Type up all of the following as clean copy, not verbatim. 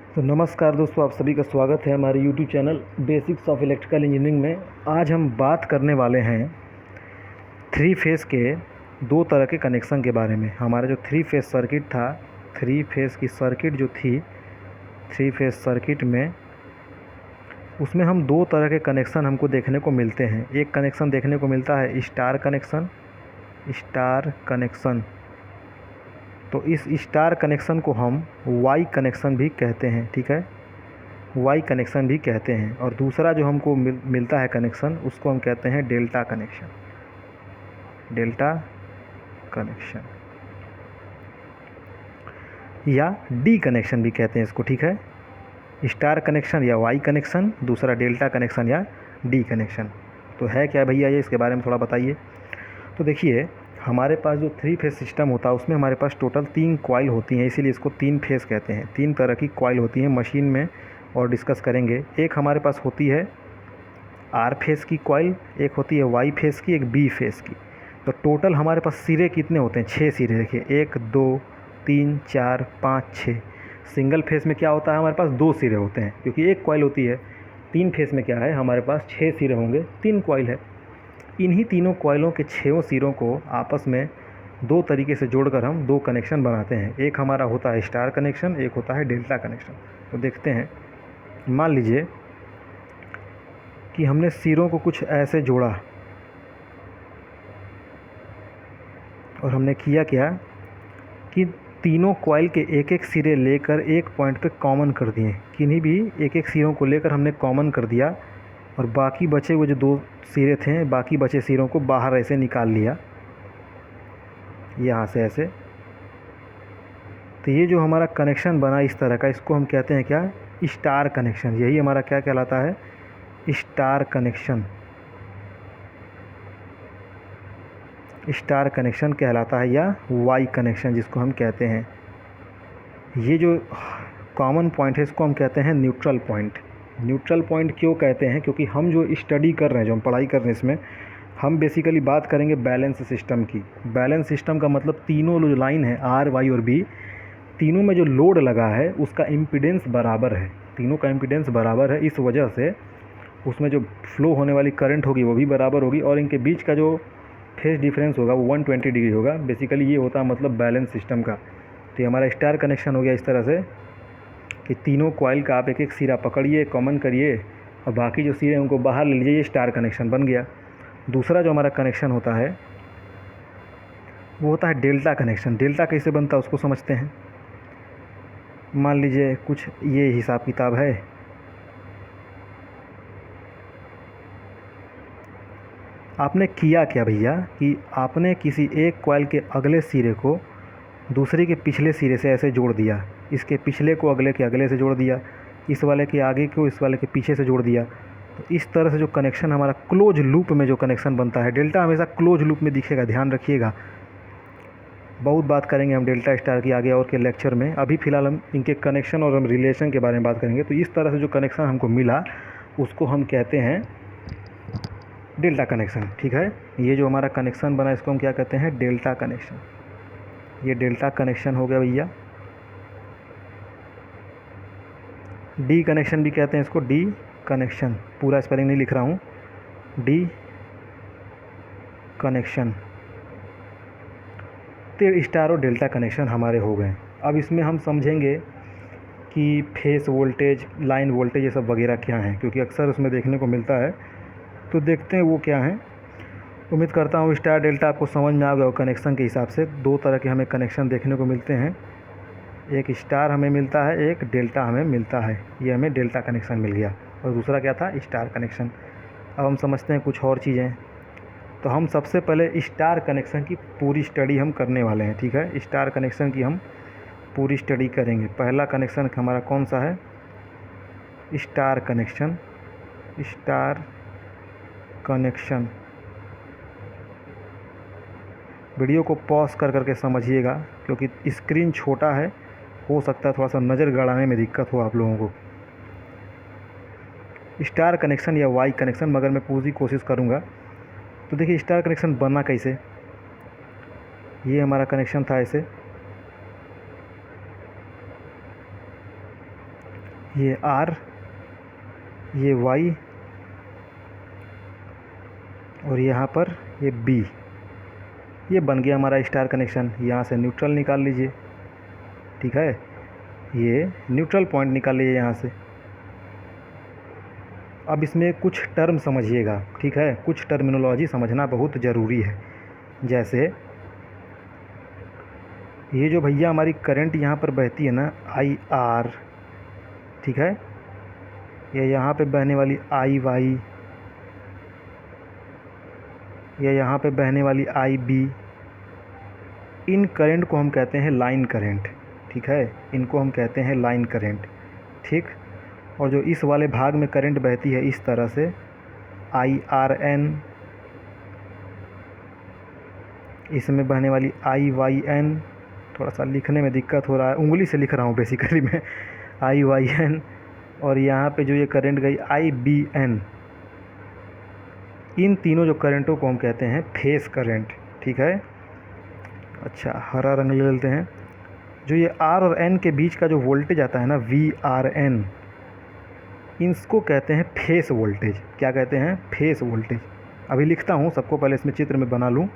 तो नमस्कार दोस्तों, आप सभी का स्वागत है हमारे YouTube channel basics of electrical engineering में। आज हम बात करने वाले हैं थ्री फेज़ के दो तरह के कनेक्शन के बारे में। हमारा जो थ्री फेज़ सर्किट था, थ्री फेज़ की सर्किट जो थी, थ्री फेज़ सर्किट में उसमें हम दो तरह के कनेक्शन हमको देखने को मिलते हैं। एक कनेक्शन देखने को मिलता है स्टार कनेक्शन, स्टार कनेक्शन। तो इस स्टार कनेक्शन को हम वाई कनेक्शन भी कहते हैं, ठीक है, वाई कनेक्शन भी कहते हैं। और दूसरा जो हमको मिलता है कनेक्शन, उसको हम कहते हैं डेल्टा कनेक्शन, डेल्टा कनेक्शन या डी कनेक्शन भी कहते हैं इसको, ठीक है। स्टार कनेक्शन या वाई कनेक्शन, दूसरा डेल्टा कनेक्शन या डी कनेक्शन। तो है क्या भैया ये, इसके बारे में थोड़ा बताइए। तो देखिए, हमारे पास जो थ्री फेज़ सिस्टम होता है उसमें हमारे पास टोटल 3 कॉइल होती हैं, इसीलिए इसको 3 फेज़ कहते हैं। 3 तरह की कॉइल होती हैं मशीन में, और डिस्कस करेंगे। एक हमारे पास होती है आर फेज़ की कॉइल, एक होती है वाई फेज़ की, एक बी फेज़ की। तो टोटल हमारे पास सिरे कितने होते हैं? 6 सिरे। देखिए 1 2 3 4 5 6। सिंगल फेज़ में क्या होता है, हमारे पास 2 सिरे होते हैं, क्योंकि एक कॉइल होती है। 3 फेज़ में क्या है, हमारे पास 6 सिरे होंगे, 3 कॉइल है। इन्हीं तीनों कॉइलों के 6 सिरों को आपस में दो तरीके से जोड़कर हम दो कनेक्शन बनाते हैं। एक हमारा होता है स्टार कनेक्शन, एक होता है डेल्टा कनेक्शन। तो देखते हैं। मान लीजिए कि हमने सिरों को कुछ ऐसे जोड़ा, और हमने किया क्या कि तीनों कॉइल के एक एक सिरे लेकर एक पॉइंट पे कॉमन कर दिए। किन्हीं भी एक एक सिरों को लेकर हमने कॉमन कर दिया, और बाकी बचे हुए जो 2 सिरे थे, बाकी बचे सिरों को बाहर ऐसे निकाल लिया, यहाँ से ऐसे। तो ये जो हमारा कनेक्शन बना इस तरह का, इसको हम कहते हैं क्या, स्टार कनेक्शन। यही हमारा क्या कहलाता है, स्टार कनेक्शन। स्टार कनेक्शन कहलाता है, या वाई कनेक्शन जिसको हम कहते हैं। ये जो कॉमन पॉइंट है इसको हम कहते हैं न्यूट्रल पॉइंट। न्यूट्रल पॉइंट क्यों कहते हैं, क्योंकि हम जो स्टडी कर रहे हैं, जो हम पढ़ाई कर रहे हैं, इसमें हम बेसिकली बात करेंगे बैलेंस सिस्टम की। बैलेंस सिस्टम का मतलब तीनों जो लाइन है आर वाई और बी, तीनों में जो लोड लगा है उसका इम्पीडेंस बराबर है। तीनों का इम्पीडेंस बराबर है, इस वजह से उसमें जो फ्लो होने वाली करंट होगी वो भी बराबर होगी, और इनके बीच का जो फेज डिफरेंस होगा वो 120 डिग्री होगा। बेसिकली ये होता है मतलब बैलेंस सिस्टम का। तो ये हमारा स्टार कनेक्शन हो गया इस तरह से कि तीनों कॉइल का आप एक एक सिरा पकड़िए, कॉमन करिए, और बाकी जो सिरे उनको बाहर ले लीजिए, ये स्टार कनेक्शन बन गया। दूसरा जो हमारा कनेक्शन होता है वो होता है डेल्टा कनेक्शन। डेल्टा कैसे बनता है उसको समझते हैं। मान लीजिए कुछ ये हिसाब किताब है। आपने किया क्या भैया कि आपने किसी एक कॉइल के अगले सिरे को दूसरे के पिछले सिरे से ऐसे जोड़ दिया, इसके पिछले को अगले के अगले से जोड़ दिया, इस वाले के आगे को इस वाले के पीछे से जोड़ दिया। तो इस तरह से जो कनेक्शन हमारा क्लोज लूप में जो कनेक्शन बनता है, डेल्टा हमेशा क्लोज लूप में दिखेगा, ध्यान रखिएगा। बहुत बात करेंगे हम डेल्टा स्टार की आगे और के लेक्चर में। अभी फ़िलहाल हम इनके कनेक्शन और हम रिलेशन के बारे में बात करेंगे। तो इस तरह से जो कनेक्शन हमको मिला उसको हम कहते हैं डेल्टा कनेक्शन, ठीक है। ये जो हमारा कनेक्शन बना इसको हम क्या कहते हैं, डेल्टा कनेक्शन। ये डेल्टा कनेक्शन हो गया भैया। डी कनेक्शन भी कहते हैं इसको, डी कनेक्शन। पूरा स्पेलिंग नहीं लिख रहा हूँ, डी कनेक्शन। तो स्टार और डेल्टा कनेक्शन हमारे हो गए। अब इसमें हम समझेंगे कि फेस वोल्टेज, लाइन वोल्टेज, ये सब वगैरह क्या हैं, क्योंकि अक्सर उसमें देखने को मिलता है। तो देखते हैं वो क्या हैं। उम्मीद करता हूँ स्टार डेल्टा आपको समझ में आ गया हो। कनेक्शन के हिसाब से दो तरह के हमें कनेक्शन देखने को मिलते हैं, एक स्टार हमें मिलता है, एक डेल्टा हमें मिलता है। ये हमें डेल्टा कनेक्शन मिल गया, और दूसरा क्या था, स्टार कनेक्शन। अब हम समझते हैं कुछ और चीज़ें। तो हम सबसे पहले स्टार कनेक्शन की पूरी स्टडी हम करने वाले हैं, ठीक है। स्टार कनेक्शन की हम पूरी स्टडी करेंगे। पहला कनेक्शन हमारा कौन सा है, star connection. Star connection. Video को पॉज कर करके समझिएगा, क्योंकि स्क्रीन छोटा है, हो सकता है थोड़ा सा नज़र गड़ाने में दिक्कत हो आप लोगों को। स्टार कनेक्शन या वाई कनेक्शन, मगर मैं पूरी कोशिश करूँगा। तो देखिए स्टार कनेक्शन बना कैसे। ये हमारा कनेक्शन था ऐसे, ये आर, ये वाई और यहाँ पर ये बी। ये बन गया हमारा स्टार कनेक्शन। यहाँ से न्यूट्रल निकाल लीजिए, ठीक है, ये न्यूट्रल पॉइंट निकाल लीजिए यहाँ से। अब इसमें कुछ टर्म समझिएगा, ठीक है, कुछ टर्मिनोलॉजी समझना बहुत ज़रूरी है। जैसे ये जो भैया हमारी करंट यहाँ पर बहती है ना, आई आर, ठीक है, या यहाँ पे बहने वाली आई वाई, या यहाँ पे बहने वाली आई बी, इन करंट को हम कहते हैं लाइन करंट, ठीक है, इनको हम कहते हैं लाइन करंट, ठीक। और जो इस वाले भाग में करंट बहती है इस तरह से, आई आर एन, इसमें बहने वाली आई वाई एन, थोड़ा सा लिखने में दिक्कत हो रहा है, उंगली से लिख रहा हूँ बेसिकली मैं, आई वाई एन, और यहाँ पे जो ये करंट गई आई बी एन। इन तीनों जो करंटों को हम कहते हैं फेस करंट, ठीक है। अच्छा, हरा रंग ले लेते हैं। जो ये आर और एन के बीच का जो वोल्टेज आता है ना, वी आर एन, इसको कहते हैं फेस वोल्टेज। क्या कहते हैं? Phase voltage. अभी लिखता हूँ, सबको पहले इसमें चित्र में बना लूँ।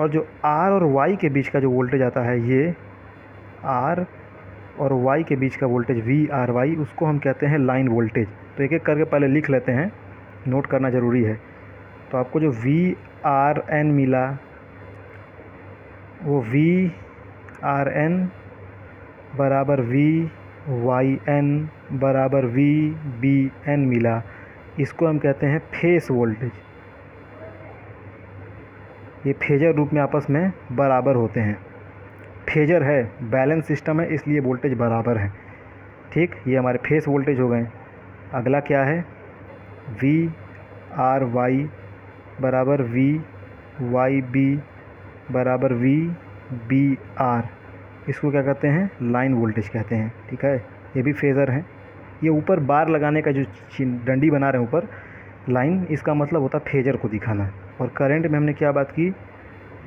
और जो आर और वाई के बीच का जो वोल्टेज आता है, ये आर और वाई के बीच का वोल्टेज वी आर वाई, उसको हम कहते हैं लाइन वोल्टेज। तो एक एक करके पहले लिख लेते हैं, नोट करना ज़रूरी है। तो आपको जो वी आर एन मिला, वो वी आर एन बराबर वी वाई एन बराबर वी बी एन मिला। इसको हम कहते हैं फेस वोल्टेज। ये फेजर रूप में आपस में बराबर होते हैं। फेजर है, बैलेंस सिस्टम है, इसलिए वोल्टेज बराबर है, ठीक। ये हमारे फेस वोल्टेज हो गए। अगला क्या है? वी आर वाई बराबर वी वाई बी बराबर वी बी आर। इसको क्या कहते हैं? लाइन वोल्टेज कहते हैं, ठीक है। ये भी फेज़र है। ये ऊपर बार लगाने का जो डंडी बना रहे हैं ऊपर लाइन, इसका मतलब होता है फेजर को दिखाना। और करंट में हमने क्या बात की?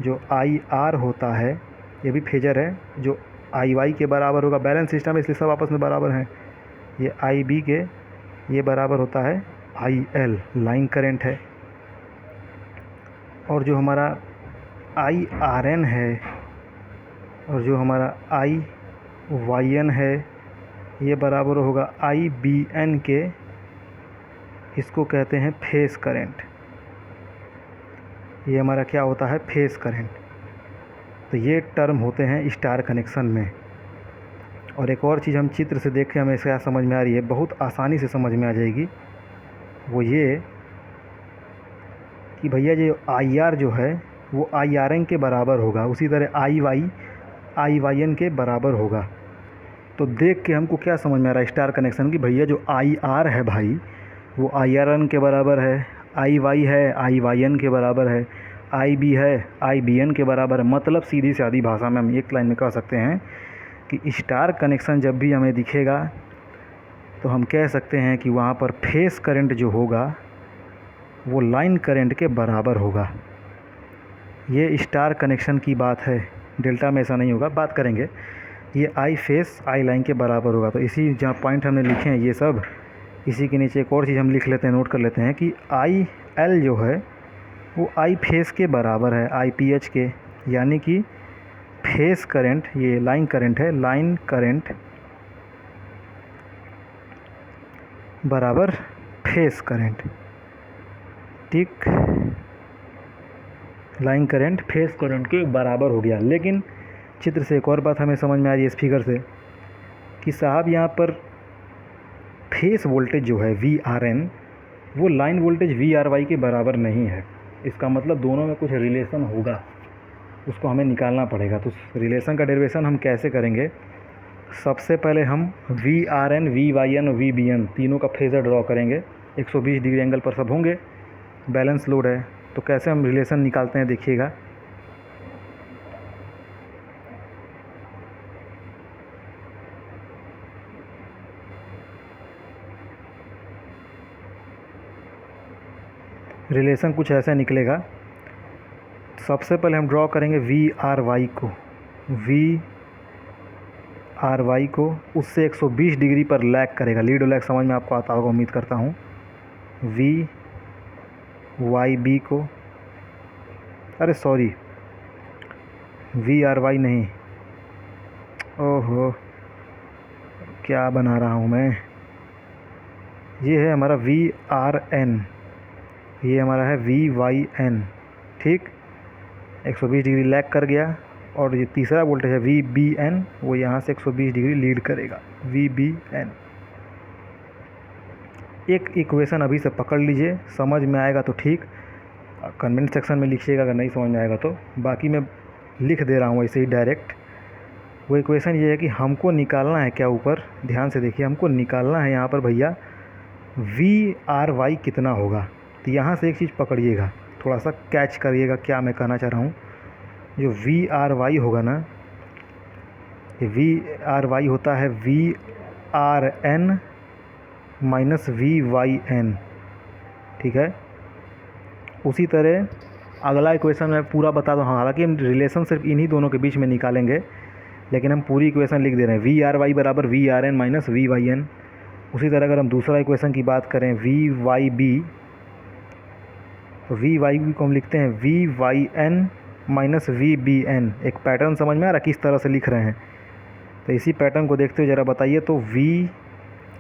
जो आई आर होता है, ये भी फेजर है, जो आई वाई के बराबर होगा। बैलेंस सिस्टम है इसलिए सब आपस में बराबर हैं। ये आई बी के ये बराबर होता है आई एल, लाइन करंट है। और जो हमारा आई आर एन है और जो हमारा आई वाई एन है, ये बराबर होगा आई बी एन के। इसको कहते हैं फेस करंट। ये हमारा क्या होता है? Face current. तो ये टर्म होते हैं स्टार कनेक्शन में। और एक और चीज़ हम चित्र से देखें, हमें क्या समझ में आ रही है, बहुत आसानी से समझ में आ जाएगी। वो ये कि भैया जो आई आर जो है वो आई आर एन के बराबर होगा, उसी तरह आई वाई एन के बराबर होगा। तो देख के हमको क्या समझ में आ रहा है स्टार कनेक्शन की? भैया जो आई आर है भाई, वो आई आर एन के बराबर है, आई वाई है आई वाई एन के बराबर है, आई बी है आई बी एन के बराबर है। मतलब सीधी सादी भाषा में हम एक लाइन में कह सकते हैं कि स्टार कनेक्शन जब भी हमें दिखेगा तो हम कह सकते हैं कि वहाँ पर फेस करंट जो होगा वो लाइन करंट के बराबर होगा। ये स्टार कनेक्शन की बात है। डेल्टा में ऐसा नहीं होगा, बात करेंगे। ये आई फेस आई लाइन के बराबर होगा। तो इसी जहाँ पॉइंट हमने लिखे हैं ये सब, इसी के नीचे एक और चीज़ हम लिख लेते हैं, नोट कर लेते हैं कि आई एल जो है वो आई फेस के बराबर है, आई पी एच के। यानी कि फेस करंट, ये लाइन करंट है, लाइन करंट बराबर फेस करंट, ठीक। लाइन करंट फेस करंट के बराबर हो गया। लेकिन चित्र से एक और बात हमें समझ में आ रही है इस फिगर से कि साहब यहाँ पर फेस वोल्टेज जो है वी आर एन, वो line voltage V R Y के बराबर नहीं है। इसका मतलब दोनों में कुछ रिलेशन होगा, उसको हमें निकालना पड़ेगा। तो रिलेशन का डेरिवेशन हम कैसे करेंगे? सबसे पहले हम V R N V Y N और वी बी एन तीनों का फेज़र ड्रॉ करेंगे। 120 डिग्री एंगल पर सब होंगे, बैलेंस लोड है। तो कैसे हम रिलेशन निकालते हैं देखिएगा। रिलेशन कुछ ऐसा निकलेगा। सबसे पहले हम ड्रॉ करेंगे वी आर वाई को। वी आर वाई को उससे 120 डिग्री पर लैग करेगा। लीड और लैग समझ में आपको आता होगा, उम्मीद करता हूँ। वी वाई बी को, अरे सॉरी, वी आर वाई नहीं, ओहो क्या बना रहा हूँ मैं। ये है हमारा वी आर एन, ये हमारा है वी वाई एन, ठीक। 120 डिग्री लैग कर गया। और ये तीसरा वोल्टेज है वी बी एन, वो यहाँ से 120 डिग्री लीड करेगा, वी बी एन। एक इक्वेशन अभी से पकड़ लीजिए, समझ में आएगा तो ठीक, कमेंट सेक्शन में लिखिएगा अगर नहीं समझ में आएगा तो। बाकी मैं लिख दे रहा हूँ ऐसे ही डायरेक्ट। वो इक्वेशन ये है कि हमको निकालना है क्या, ऊपर ध्यान से देखिए, हमको निकालना है यहाँ पर भैया वी आर वाई कितना होगा। तो यहाँ से एक चीज़ पकड़िएगा, थोड़ा सा कैच करिएगा क्या मैं कहना चाह रहा हूँ। जो वी आर वाई होगा ना, ये वी आर वाई होता है V R N minus V Y N, ठीक है। उसी तरह अगला इक्वेशन मैं पूरा बता दूँ, हालांकि हम रिलेशन सिर्फ इन्हीं दोनों के बीच में निकालेंगे, लेकिन हम पूरी इक्वेशन लिख दे रहे हैं। वी आर वाई बराबर V R N minus V Y N. उसी तरह अगर हम दूसरा इक्वेशन की बात करें वी वाई बी, तो वी वाई बी को हम लिखते हैं V Y N minus V B N. एक पैटर्न समझ में आ रहा किस तरह से लिख रहे हैं। तो इसी पैटर्न को देखते हुए ज़रा बताइए, तो वी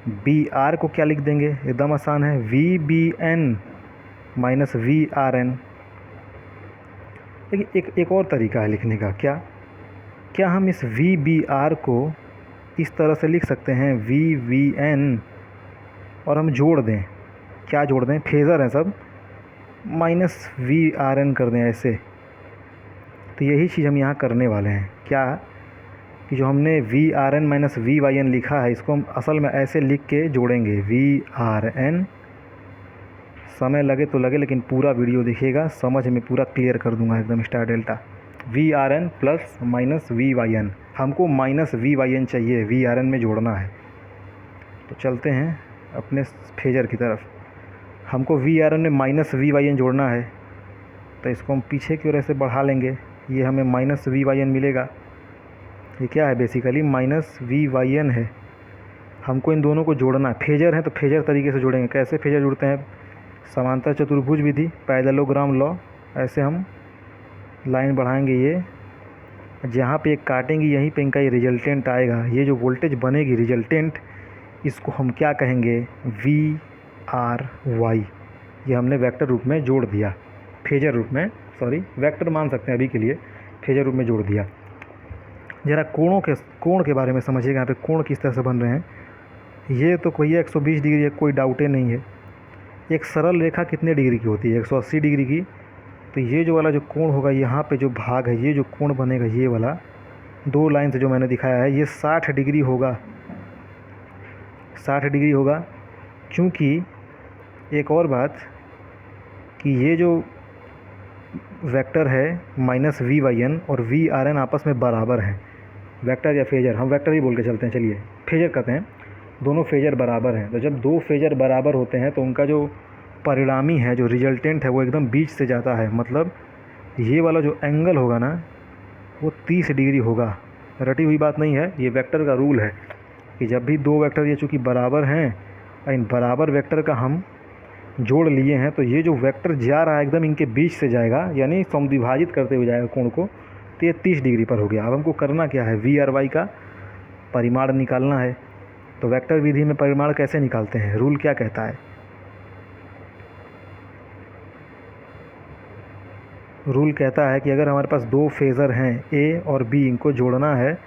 बी आर को क्या लिख देंगे, एकदम आसान है, V B N minus V R N. देखिए एक और तरीका है लिखने का, क्या हम इस वी बी आर को इस तरह से लिख सकते हैं वी वी एन, और हम जोड़ दें, क्या जोड़ दें, फेज़र हैं सब, माइनस वी आर एन कर दें ऐसे। तो यही चीज़ हम यहाँ करने वाले हैं, क्या कि जो हमने V R N minus V Y N लिखा है, इसको हम असल में ऐसे लिख के जोड़ेंगे, वी आर एन। समय लगे तो लगे, लेकिन पूरा वीडियो देखिएगा, समझ में पूरा क्लियर कर दूंगा एकदम star delta. V R N plus minus V Y N, हमको माइनस वी वाई एन चाहिए, वी आर एन में जोड़ना है। तो चलते हैं अपने फेजर की तरफ। हमको वी आर एन में माइनस वी वाई एन जोड़ना है, तो इसको हम पीछे की ओर ऐसे बढ़ा लेंगे, ये हमें माइनस वी वाई एन मिलेगा। ये क्या है, basically minus V Y N है। हमको इन दोनों को जोड़ना है, फेजर है तो फेजर तरीके से जोड़ेंगे। कैसे फेजर जुड़ते हैं, समांतर चतुर्भुज विधि, पैरेललोग्राम लॉ, ऐसे हम लाइन बढ़ाएंगे। ये जहाँ पे एक काटेंगे यहीं पे इनका ये रिजल्टेंट आएगा, ये जो वोल्टेज बनेगी रिजल्टेंट, इसको हम क्या कहेंगे, वी आर वाई। ये हमने वेक्टर रूप में जोड़ दिया, फेजर रूप में, सॉरी वेक्टर मान सकते हैं अभी के लिए, फेजर रूप में जोड़ दिया। ज़रा कोण के बारे में समझिएगा, यहाँ पे कोण किस तरह से बन रहे हैं। ये तो कोई 120 डिग्री है, कोई डाउटे नहीं है। एक सरल रेखा कितने डिग्री की होती है, 180 डिग्री की। तो ये जो वाला जो कोण होगा, यहाँ पे जो भाग है, ये जो कोण बनेगा, ये वाला दो लाइन से जो मैंने दिखाया है, ये 60 डिग्री होगा, 60 डिग्री होगा। क्योंकि एक और बात कि ये जो वेक्टर है माइनस वी वाई एन और वी आर एन आपस में बराबर हैं। वेक्टर या फेजर, हम वेक्टर ही बोल के चलते हैं, चलिए फेजर कहते हैं, दोनों फेजर बराबर हैं। तो जब दो फेजर बराबर होते हैं तो उनका जो परिणामी है, जो रिजल्टेंट है, वो एकदम बीच से जाता है। मतलब ये वाला जो एंगल होगा ना, वो 30 डिग्री होगा। रटी हुई बात नहीं है, ये वेक्टर का रूल है कि जब भी दो वेक्टर ये चूँकि बराबर हैं, इन बराबर वेक्टर का हम जोड़ लिए हैं, तो ये जो वेक्टर जा रहा है एकदम इनके बीच से जाएगा, यानी समद्विभाजित करते हुए जाएगा कोण को। तो ये 30 डिग्री पर हो गया। अब हमको करना क्या है, वी आर वाई का परिमाण निकालना है। तो वेक्टर विधि में परिमाण कैसे निकालते हैं, रूल क्या कहता है, रूल कहता है कि अगर हमारे पास दो फेज़र हैं ए और बी, इनको जोड़ना है,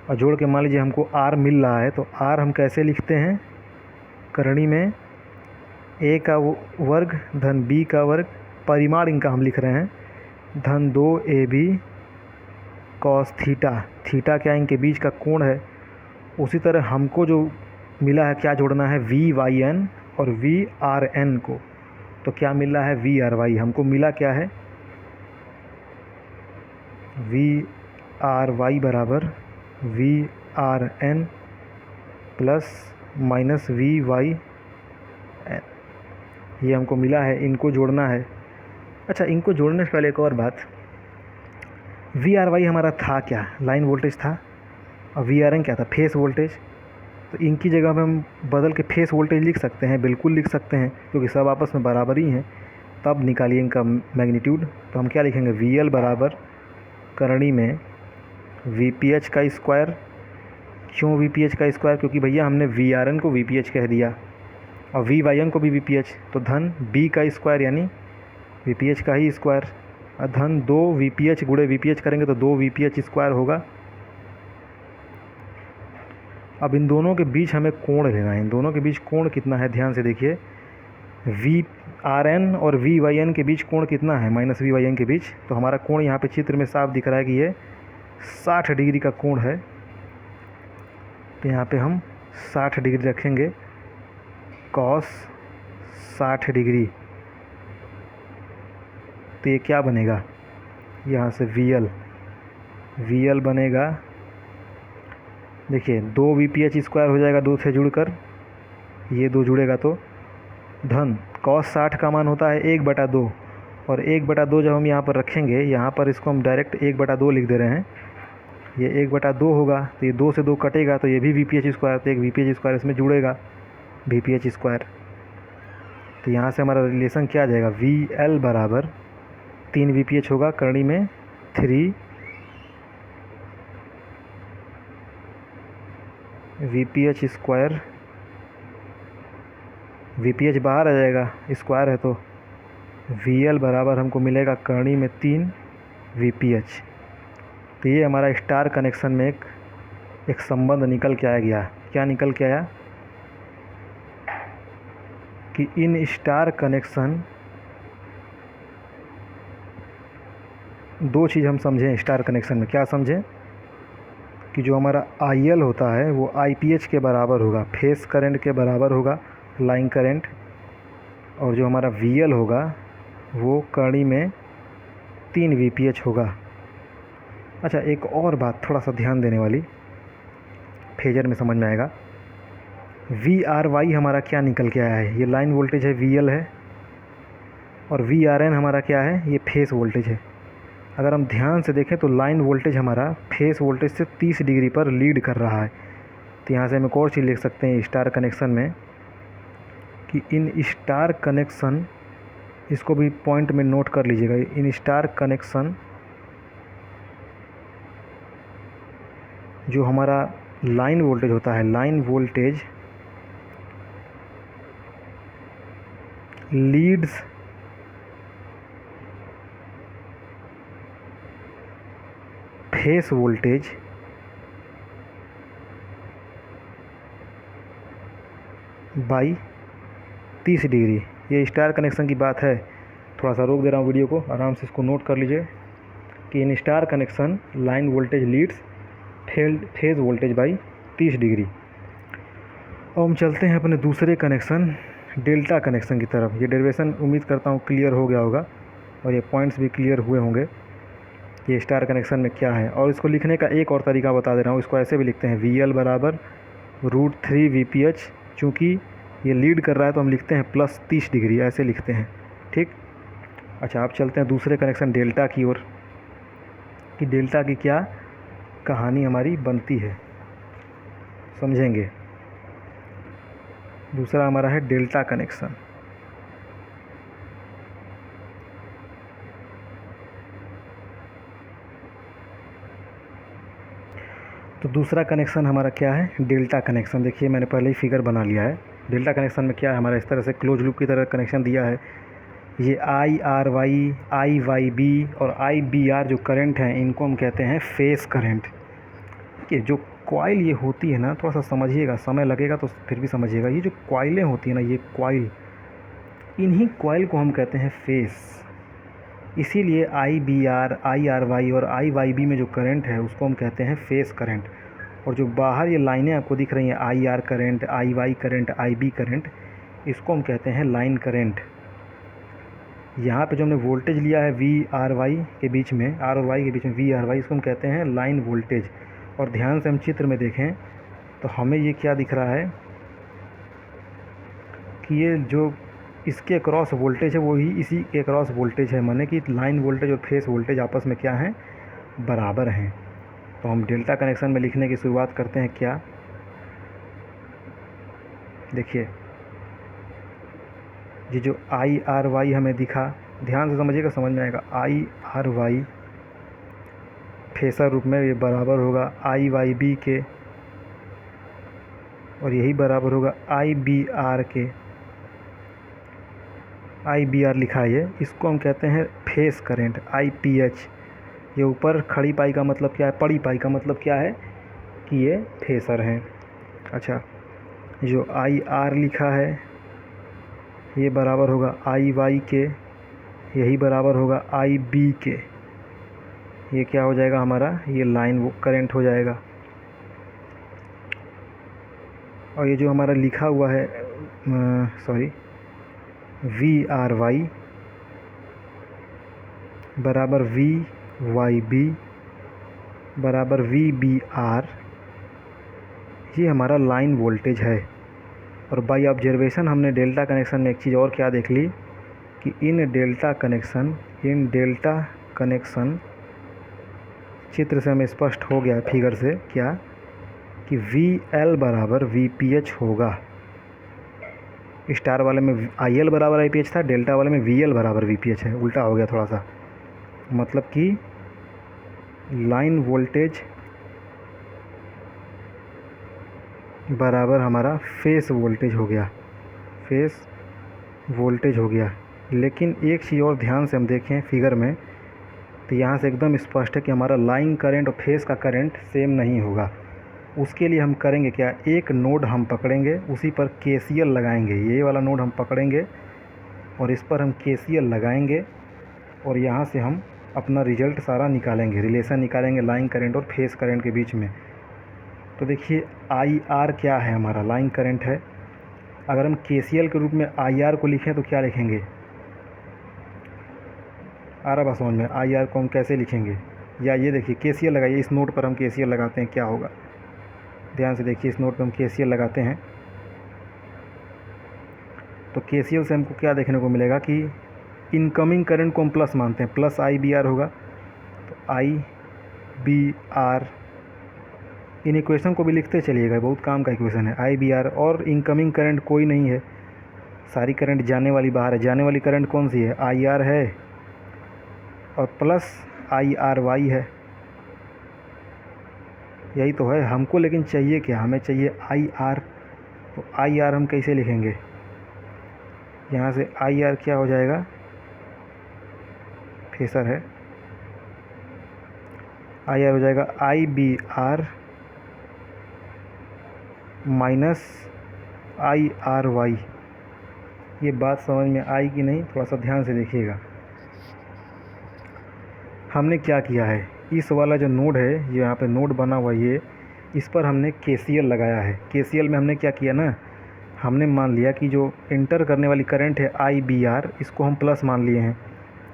और जोड़ के मान लीजिए हमको आर मिल रहा है, तो आर हम कैसे लिखते हैं, करणी में ए का वर्ग धन बी का वर्ग, परिमाण इनका हम लिख रहे हैं धन 2ab कॉस थीटा। थीटा क्या इनके बीच का कोण है। उसी तरह हमको जो मिला है, क्या जोड़ना है, वी वाई एन और वी आर एन को। तो क्या मिल रहा है, वी आर वाई। हमको मिला क्या है, वी आर वाई बराबर V R N plus minus V Y N, ये हमको मिला है। इनको जोड़ना है। अच्छा, इनको जोड़ने से पहले एक और बात, वी आर वाई हमारा था क्या, लाइन वोल्टेज था, और वी आर एन क्या था, फेस वोल्टेज। तो इनकी जगह पे हम बदल के फेस वोल्टेज लिख सकते हैं, बिल्कुल लिख सकते हैं, क्योंकि सब आपस में बराबर ही हैं। तब निकालिए इनका मैग्नीट्यूड। तो हम क्या लिखेंगे, वी एल बराबर करणी में वी पी एच का स्क्वायर। क्यों वी पी एच का स्क्वायर, क्योंकि भैया हमने वी आर एन को वी पी एच कह दिया और वी वाई एन को भी वी पी एच, तो धन बी का स्क्वायर यानी वी पी एच का ही स्क्वायर, और धन 2 वी पी एच गुणे वी पी एच करेंगे तो 2 वी पी एच स्क्वायर होगा। अब इन दोनों के बीच हमें कोण लेना है। इन दोनों के बीच कोण कितना है, ध्यान से देखिए। वी आर एन और वी वाई एन के बीच कोण कितना है, माइनस वी वाई एन के बीच। तो हमारा कोण यहाँ पे चित्र में साफ दिख रहा है कि ये 60 डिग्री का कोण है। तो यहाँ पे हम 60 डिग्री रखेंगे, कॉस 60 डिग्री। तो ये क्या बनेगा, यहाँ से वी एल बनेगा, देखिए 2 वी पी एच स्क्वायर हो जाएगा 2 से जुड़कर, ये 2 जुड़ेगा तो धन कॉस 60 का मान होता है 1/2, और 1/2 जब हम यहाँ पर रखेंगे, यहाँ पर इसको हम डायरेक्ट 1/2 लिख दे रहे हैं। ये 1/2 होगा तो ये 2 से 2 कटेगा, तो ये भी वी पी एच स्क्वायर, तो एक वी पी एच स्क्वायर इसमें जुड़ेगा, वी पी एच स्क्वायर। तो यहाँ से हमारा रिलेशन क्या आ जाएगा, वी एल बराबर 3 वी पी एच होगा, करणी में 3 V P H square. V P H बाहर आ जाएगा, स्क्वायर है, तो वी एल बराबर हमको मिलेगा करणी में 3 वी पी एच। तो ये हमारा स्टार कनेक्शन में एक संबंध निकल के आ गया। क्या निकल के आया कि इन स्टार कनेक्शन, दो चीज़ हम समझें स्टार कनेक्शन में। क्या समझें कि जो हमारा आई एल होता है वो आई पी एच के बराबर होगा, फेस करंट के बराबर होगा, लाइन करंट। और जो हमारा वी एल होगा वो करणी में 3 वी पी एच होगा। अच्छा, एक और बात थोड़ा सा ध्यान देने वाली, फेजर में समझ में आएगा। वी आर वाई हमारा क्या निकल के आया है, ये लाइन वोल्टेज है, वी एल है, और वी आर एन हमारा क्या है, ये फेस वोल्टेज है। अगर हम ध्यान से देखें तो लाइन वोल्टेज हमारा फेस वोल्टेज से 30 डिग्री पर लीड कर रहा है। तो यहाँ से हम एक और चीज़ लिख सकते हैं स्टार कनेक्शन में कि इन स्टार कनेक्शन, इसको भी पॉइंट में नोट कर लीजिएगा, इन स्टार कनेक्शन जो हमारा लाइन वोल्टेज होता है, line voltage leads phase voltage by 30 degree. ये स्टार कनेक्शन की बात है। थोड़ा सा रोक दे रहा हूँ वीडियो को, आराम से इसको नोट कर लीजिए कि इन star connection line voltage leads phase voltage by 30 degree. अब हम चलते हैं अपने दूसरे कनेक्शन डेल्टा कनेक्शन की तरफ। ये डेरिवेशन उम्मीद करता हूँ क्लियर हो गया होगा और ये पॉइंट्स भी क्लियर हुए होंगे कि स्टार कनेक्शन में क्या है। और इसको लिखने का एक और तरीका बता दे रहा हूँ, इसको ऐसे भी लिखते हैं वी एल बराबर √3 वी पी एच। चूँकि ये लीड कर रहा है तो हम लिखते हैं प्लस 30 डिग्री, ऐसे लिखते हैं, ठीक। अच्छा, आप चलते हैं दूसरे कनेक्शन डेल्टा की ओर कि डेल्टा की क्या कहानी हमारी बनती है, समझेंगे। दूसरा हमारा है डेल्टा कनेक्शन। तो दूसरा कनेक्शन हमारा क्या है, डेल्टा कनेक्शन। देखिए मैंने पहले ही फिगर बना लिया है। डेल्टा कनेक्शन में क्या है, हमारा इस तरह से क्लोज लूप की तरह कनेक्शन दिया है। ये I R Y, I Y B और आई बी आर जो करंट हैं, इनको हम कहते हैं फेस करंट। ये जो कॉइल ये होती है ना, थोड़ा सा समझिएगा, समय लगेगा तो फिर भी समझिएगा। ये जो कॉइलें होती हैं ना, ये कॉइल, इन्हीं कॉइल को हम कहते हैं फेस। इसीलिए I B R, I R Y और आई वाई बी में जो करंट है उसको हम कहते हैं फेस करंट। और जो बाहर ये लाइनें आपको दिख रही हैं, I R current, I Y current, I B current, इसको हम कहते हैं लाइन करंट। यहाँ पे जो हमने वोल्टेज लिया है वी आर वाई के बीच में, आर और वाई के बीच में वी आर वाई, इसको हम कहते हैं लाइन वोल्टेज। और ध्यान से हम चित्र में देखें तो हमें ये क्या दिख रहा है कि ये जो इसके अक्रॉस वोल्टेज है वही इसी के अक्रॉस वोल्टेज है, माने कि लाइन वोल्टेज और फेस वोल्टेज आपस में क्या हैं, बराबर हैं। तो हम डेल्टा कनेक्शन में लिखने की शुरुआत करते हैं क्या, देखिए ये जो आई आर वाई हमें दिखा, ध्यान से समझिएगा, समझ में आएगा। आई आर वाई फेसर रूप में ये बराबर होगा आई वाई बी के, और यही बराबर होगा आई बी आर के। आई बी आर लिखा है ये, इसको हम कहते हैं phase current, I P H. ये ऊपर खड़ी पाई का मतलब क्या है, पड़ी पाई का मतलब क्या है कि ये फेसर हैं। अच्छा, जो आई आर लिखा है ये बराबर होगा आई वाई के, यही बराबर होगा आई बी के। ये क्या हो जाएगा हमारा, ये लाइन वो करंट हो जाएगा। और ये जो हमारा लिखा हुआ है वी आर वाई बराबर वी वाई बी बराबर वी बी आर, ये हमारा लाइन वोल्टेज है। और बाय ऑब्जर्वेशन हमने डेल्टा कनेक्शन में एक चीज़ और क्या देख ली कि इन डेल्टा कनेक्शन चित्र से हमें स्पष्ट हो गया, फिगर से क्या, कि वी एल बराबर वी पी एच होगा। स्टार वाले में आई एल बराबर आई पी एच था, डेल्टा वाले में वी एल बराबर वी पी एच है, उल्टा हो गया थोड़ा सा। मतलब कि लाइन वोल्टेज बराबर हमारा फेस वोल्टेज हो गया, फेस वोल्टेज हो गया। लेकिन एक चीज़ और ध्यान से हम देखें फिगर में, तो यहाँ से एकदम स्पष्ट है कि हमारा लाइन करंट और फेस का करंट सेम नहीं होगा। उसके लिए हम करेंगे क्या, एक नोड हम पकड़ेंगे, उसी पर केसीएल लगाएंगे। ये वाला नोड हम पकड़ेंगे और इस पर हम केसीएल लगाएंगे, और यहाँ से हम अपना रिजल्ट सारा निकालेंगे, रिलेशन निकालेंगे लाइन करंट और फेस करंट के बीच में। तो देखिए आई आर क्या है, हमारा लाइन करंट है। अगर हम केसीएल के रूप में आई आर को लिखें तो क्या लिखेंगे, आ रहा बात समझ में, आई आर को हम कैसे लिखेंगे, या ये देखिए केसीएल लगाइए, इस नोट पर हम केसीएल लगाते हैं, क्या होगा, ध्यान से देखिए, इस नोट पर हम केसीएल लगाते हैं तो केसीएल से हमको क्या देखने को मिलेगा कि इनकमिंग करंट को हम प्लस मानते हैं, प्लस आई बी आर होगा। तो आई बी आर, इन इक्वेशन को भी लिखते चलिएगा, बहुत काम का इक्वेशन है। आई बी आर और इनकमिंग करंट कोई नहीं है, सारी करंट जाने वाली बाहर है। जाने वाली करंट कौन सी है, आई आर है, और प्लस आई आर वाई है, यही तो है हमको। लेकिन चाहिए क्या, हमें चाहिए आई आर। तो आई आर हम कैसे लिखेंगे, यहाँ से आई आर क्या हो जाएगा, फेसर है, आई आर हो जाएगा I B R minus I R Y. ये बात समझ में आई कि नहीं, थोड़ा सा ध्यान से देखिएगा। हमने क्या किया है, इस वाला जो नोड है, ये यहाँ पे नोड बना हुआ ये, इस पर हमने केसीएल लगाया है। केसीएल में हमने क्या किया ना, हमने मान लिया कि जो इंटर करने वाली करंट है आई बी आर, इसको हम प्लस मान लिए हैं,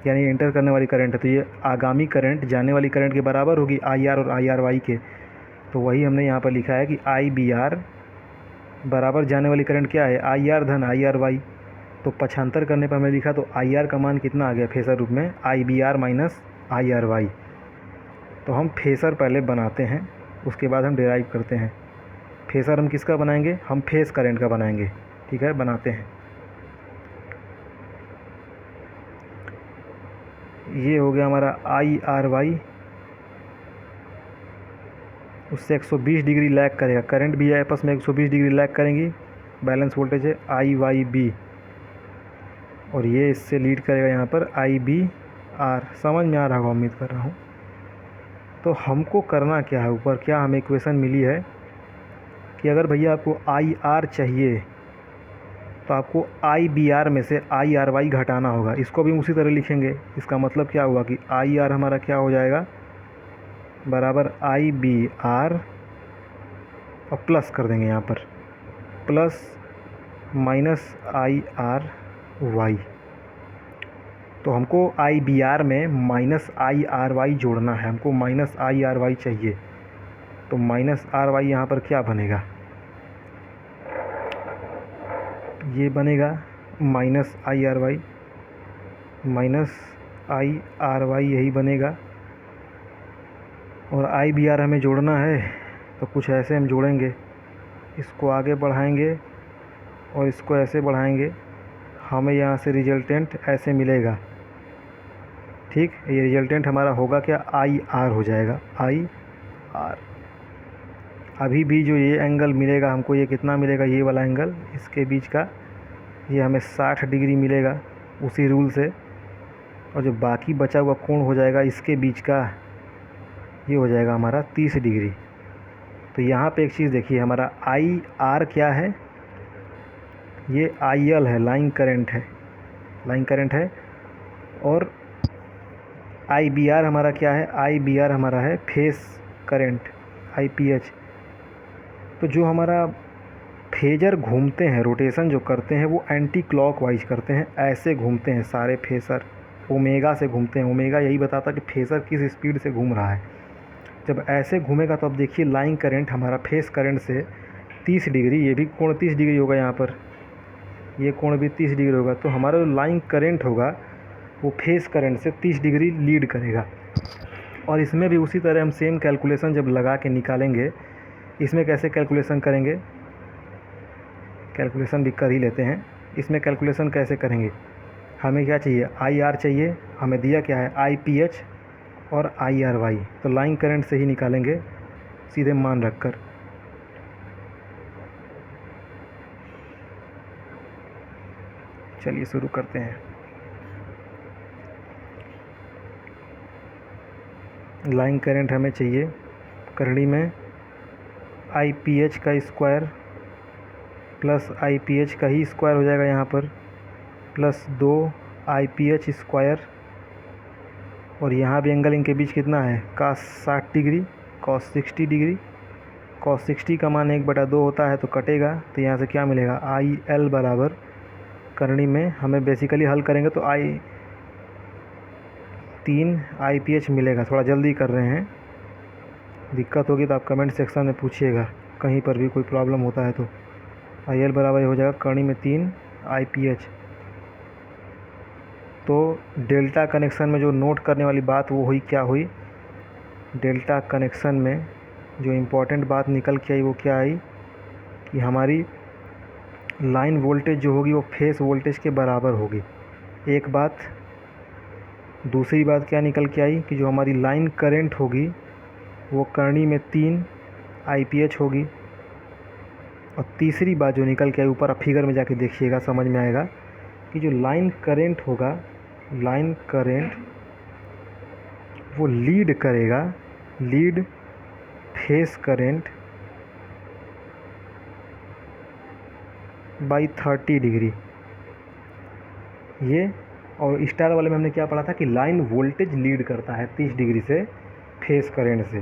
यानी इंटर करने वाली करंट है, तो ये आगामी करंट जाने वाली करंट के बराबर होगी आई आर और आई आर वाई के। तो वही हमने यहाँ पर लिखा है कि आई बी आर बराबर जाने वाली करंट क्या है, आई आर धन आई आर वाई। तो पक्षांतर करने पर हमने लिखा, तो आई आर का मान कितना आ गया फेसर रूप में, I B R minus I R Y. तो हम फेसर पहले बनाते हैं, उसके बाद हम डिराइव करते हैं। फेसर हम किसका बनाएंगे, हम फेस करंट का बनाएंगे, ठीक है, बनाते हैं। ये हो गया हमारा आई आर वाई, उससे 120 डिग्री लैग करेगा, करंट भी है आपस में 120 डिग्री लैग करेंगी, बैलेंस वोल्टेज है आई वाई बी, और ये इससे लीड करेगा यहाँ पर आई बी आर। समझ में आ रहा होगा, उम्मीद कर रहा हूँ। तो हमको करना क्या है, ऊपर क्या हमें इक्वेशन मिली है कि अगर भैया आपको आई आर चाहिए तो आपको आई बी आर में से आई आर वाई घटाना होगा। इसको भी उसी तरह लिखेंगे। इसका मतलब क्या हुआ कि आई आर हमारा क्या हो जाएगा, बराबर आई बी आर, और प्लस कर देंगे यहाँ पर, plus minus I R Y. तो हमको आई बी आर में माइनस आई आर वाई जोड़ना है, हमको माइनस आई आर वाई चाहिए। तो माइनस आर वाई यहाँ पर क्या बनेगा, ये बनेगा minus I R Y, minus I R Y यही बनेगा। और आई बी आर हमें जोड़ना है तो कुछ ऐसे हम जोड़ेंगे, इसको आगे बढ़ाएंगे और इसको ऐसे बढ़ाएंगे, हमें यहाँ से रिजल्टेंट ऐसे मिलेगा। ठीक, ये रिजल्टेंट हमारा होगा क्या, आई आर हो जाएगा, आई आर। अभी भी जो ये एंगल मिलेगा हमको, ये कितना मिलेगा, ये वाला एंगल इसके बीच का, ये हमें 60 डिग्री मिलेगा उसी रूल से। और जो बाकी बचा हुआ कोण हो जाएगा इसके बीच का, ये हो जाएगा हमारा 30 डिग्री। तो यहाँ पे एक चीज़ देखिए, हमारा आई आर क्या है, ये आई एल है, लाइन करंट है, लाइन करंट है। और आई बी आर हमारा क्या है, आई बी आर हमारा है face current, I P H. तो जो हमारा फेजर घूमते हैं, रोटेशन जो करते हैं वो एंटी क्लॉकवाइज करते हैं, ऐसे घूमते हैं सारे फेसर, ओमेगा से घूमते हैं। ओमेगा यही बताता है कि फेसर किस स्पीड से घूम रहा है। जब ऐसे घूमेगा तो अब देखिए लाइन करंट हमारा फेस करंट से 30 डिग्री, ये भी कोण 30 डिग्री होगा, यहाँ पर ये कोण भी 30 डिग्री होगा। तो हमारा जो लाइन करंट होगा वो फेस करंट से 30 डिग्री लीड करेगा। और इसमें भी उसी तरह हम सेम कैलकुलेशन जब लगा के निकालेंगे, इसमें कैसे कैलकुलेशन करेंगे, कैलकुलेशन भी कर ही लेते हैं। इसमें कैलकुलेशन कैसे करेंगे, हमें क्या चाहिए, आई आर चाहिए, हमें दिया क्या है आई पी एच और आई आर वाई। तो लाइन करंट से ही निकालेंगे सीधे मान रखकर। चलिए शुरू करते हैं। लाइन करंट हमें चाहिए, करनी में आई पी एच का square plus I P H का ही स्क्वायर हो जाएगा यहाँ पर, plus 2 I P H square. और यहाँ भी एंगल इनके बीच कितना है, cos 60 degree, cos 60 degree. cos 60 का मान 1/2 होता है तो कटेगा, तो यहाँ से क्या मिलेगा, आई एल बराबर, करनी में हमें बेसिकली हल करेंगे तो आई 3 आई पी एच मिलेगा। थोड़ा जल्दी कर रहे हैं, दिक्कत होगी तो आप कमेंट सेक्शन में पूछिएगा, कहीं पर भी कोई प्रॉब्लम होता है तो। आई एल बराबर हो जाएगा करनी में 3 आई पी एच। तो डेल्टा कनेक्शन में जो नोट करने वाली बात वो हुई, क्या हुई, डेल्टा कनेक्शन में जो इम्पोर्टेंट बात निकल के आई वो क्या आई कि हमारी लाइन वोल्टेज जो होगी वो फेस वोल्टेज के बराबर होगी, एक बात। दूसरी बात क्या निकल के आई कि जो हमारी लाइन करंट होगी वो करनी में 3 आई पी एच होगी। और तीसरी बात जो निकल के आई, ऊपर आप फिगर में जाके देखिएगा समझ में आएगा कि जो लाइन करंट होगा, लाइन करंट वो लीड करेगा, lead face current by 30 degree. ये और स्टार वाले में हमने क्या पढ़ा था कि लाइन वोल्टेज लीड करता है 30 डिग्री से फेस करंट से।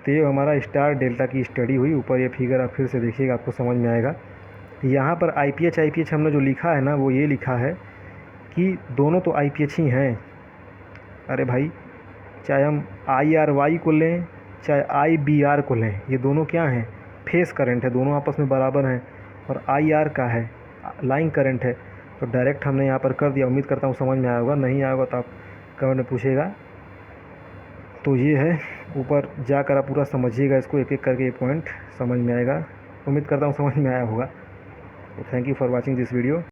तो ये हमारा स्टार डेल्टा की स्टडी हुई। ऊपर ये फिगर आप फिर से देखिएगा, आपको समझ में आएगा। यहाँ पर आई पी एच हमने जो लिखा है ना, वो ये लिखा है कि दोनों तो आई पी एच ही हैं। अरे भाई, चाहे हम आई आर वाई को लें चाहे आई बी आर को लें, ये दोनों क्या हैं, फेस करंट है, दोनों आपस में बराबर हैं। और आई आर का है, लाइन करंट है। तो डायरेक्ट हमने यहाँ पर कर दिया। उम्मीद करता हूँ समझ में आया होगा, नहीं आया होगा तो आप कमेंट में पूछेगा। तो ये है, ऊपर जाकर आप पूरा समझिएगा इसको, एक एक करके ये पॉइंट समझ में आएगा। उम्मीद करता हूँ समझ में आया होगा। तो thank you for watching this video.